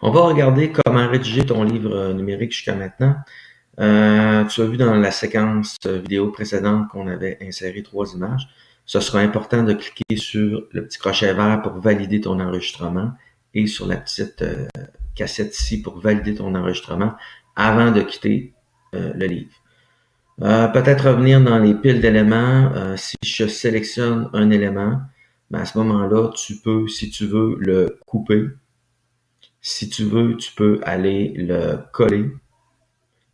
On va regarder comment rédiger ton livre numérique jusqu'à maintenant. Tu as vu dans la séquence vidéo précédente qu'on avait inséré 3 images. Ce sera important de cliquer sur le petit crochet vert pour valider ton enregistrement et sur la petite cassette ici pour valider ton enregistrement avant de quitter le livre. Peut-être revenir dans les piles d'éléments. Si je sélectionne un élément, ben à ce moment-là, tu peux, si tu veux, le couper. Si tu veux, tu peux aller le coller.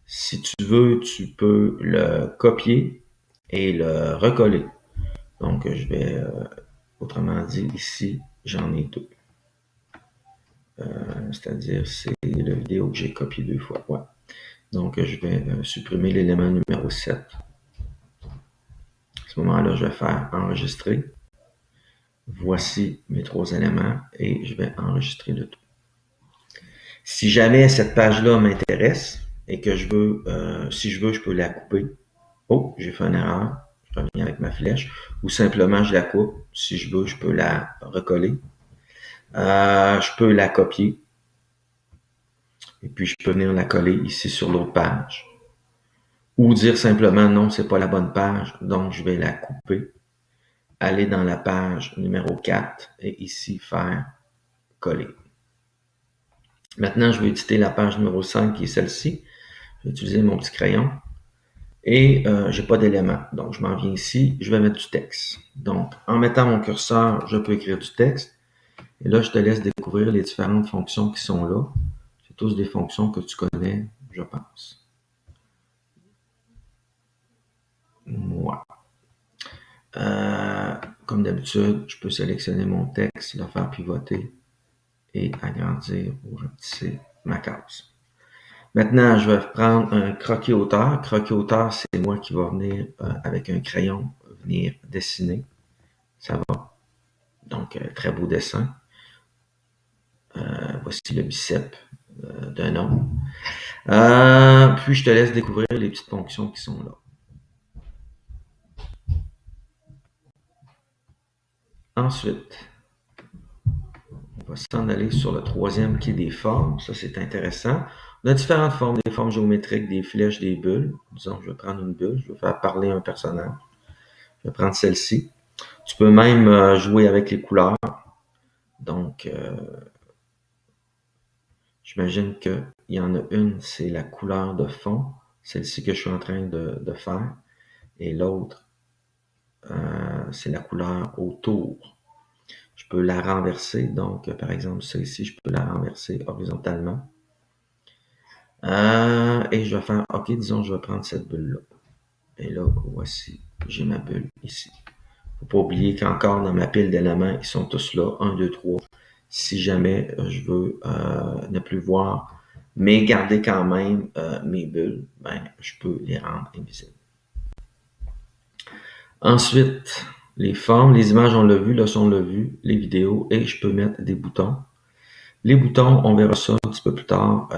Si tu veux, tu peux le copier et le recoller. Donc, je vais, autrement dit, ici, j'en ai 2. C'est-à-dire, c'est la vidéo que j'ai copiée 2 fois. Ouais. Donc, je vais supprimer l'élément numéro 7. À ce moment-là, je vais faire enregistrer. Voici mes 3 éléments et je vais enregistrer le tout. Si jamais cette page-là m'intéresse et que je veux, si je veux, je peux la couper. Oh, j'ai fait une erreur. Je reviens avec ma flèche. Ou simplement, je la coupe. Si je veux, je peux la recoller. Je peux la copier. Et puis, je peux venir la coller ici sur l'autre page. Ou dire simplement, non, c'est pas la bonne page. Donc, je vais la couper. Aller dans la page numéro 4 et ici faire coller. Maintenant, je vais éditer la page numéro 5 qui est celle-ci. Je vais utiliser mon petit crayon. Et j'ai pas d'éléments. Donc, je m'en viens ici. Je vais mettre du texte. Donc, en mettant mon curseur, je peux écrire du texte. Et là, je te laisse découvrir les différentes fonctions qui sont là. C'est tous des fonctions que tu connais, je pense. Moi. Comme d'habitude, je peux sélectionner mon texte, le faire pivoter et agrandir ou rapetisser ma case. Maintenant, je vais prendre un croquis-auteur. Croquis-auteur, c'est moi qui va venir avec un crayon, venir dessiner. Ça va. Donc, très beau dessin. Voici le bicep d'un homme. Puis, je te laisse découvrir les petites fonctions qui sont là. Ensuite, on va s'en aller sur le 3e qui est des formes. Ça, c'est intéressant. On a différentes formes, des formes géométriques, des flèches, des bulles. Disons, je vais prendre une bulle, je vais faire parler un personnage. Je vais prendre celle-ci. Tu peux même jouer avec les couleurs. Donc, j'imagine qu'il y en a une, c'est la couleur de fond, celle-ci que je suis en train de faire. Et l'autre, c'est la couleur autour. Je peux la renverser. Donc, par exemple, celle-ci, je peux la renverser horizontalement. Et je vais faire, OK, disons, je vais prendre cette bulle-là. Et là, voici, j'ai ma bulle ici. Faut pas oublier qu'encore dans ma pile d'éléments, ils sont tous là, 1, 2, 3. Si jamais je veux ne plus voir, mais garder quand même mes bulles, ben, je peux les rendre invisibles. Ensuite, les formes, les images, on l'a vu, le son, on l'a vu, les vidéos, et je peux mettre des boutons. Les boutons, on verra ça un petit peu plus tard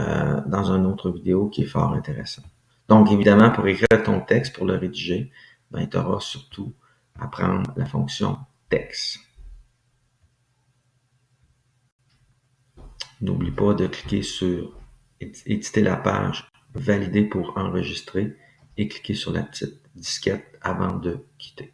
dans une autre vidéo qui est fort intéressant. Donc, évidemment, pour écrire ton texte, pour le rédiger, ben, tu auras surtout à prendre la fonction texte. N'oublie pas de cliquer sur éditer la page, valider pour enregistrer et cliquer sur la petite disquette avant de quitter.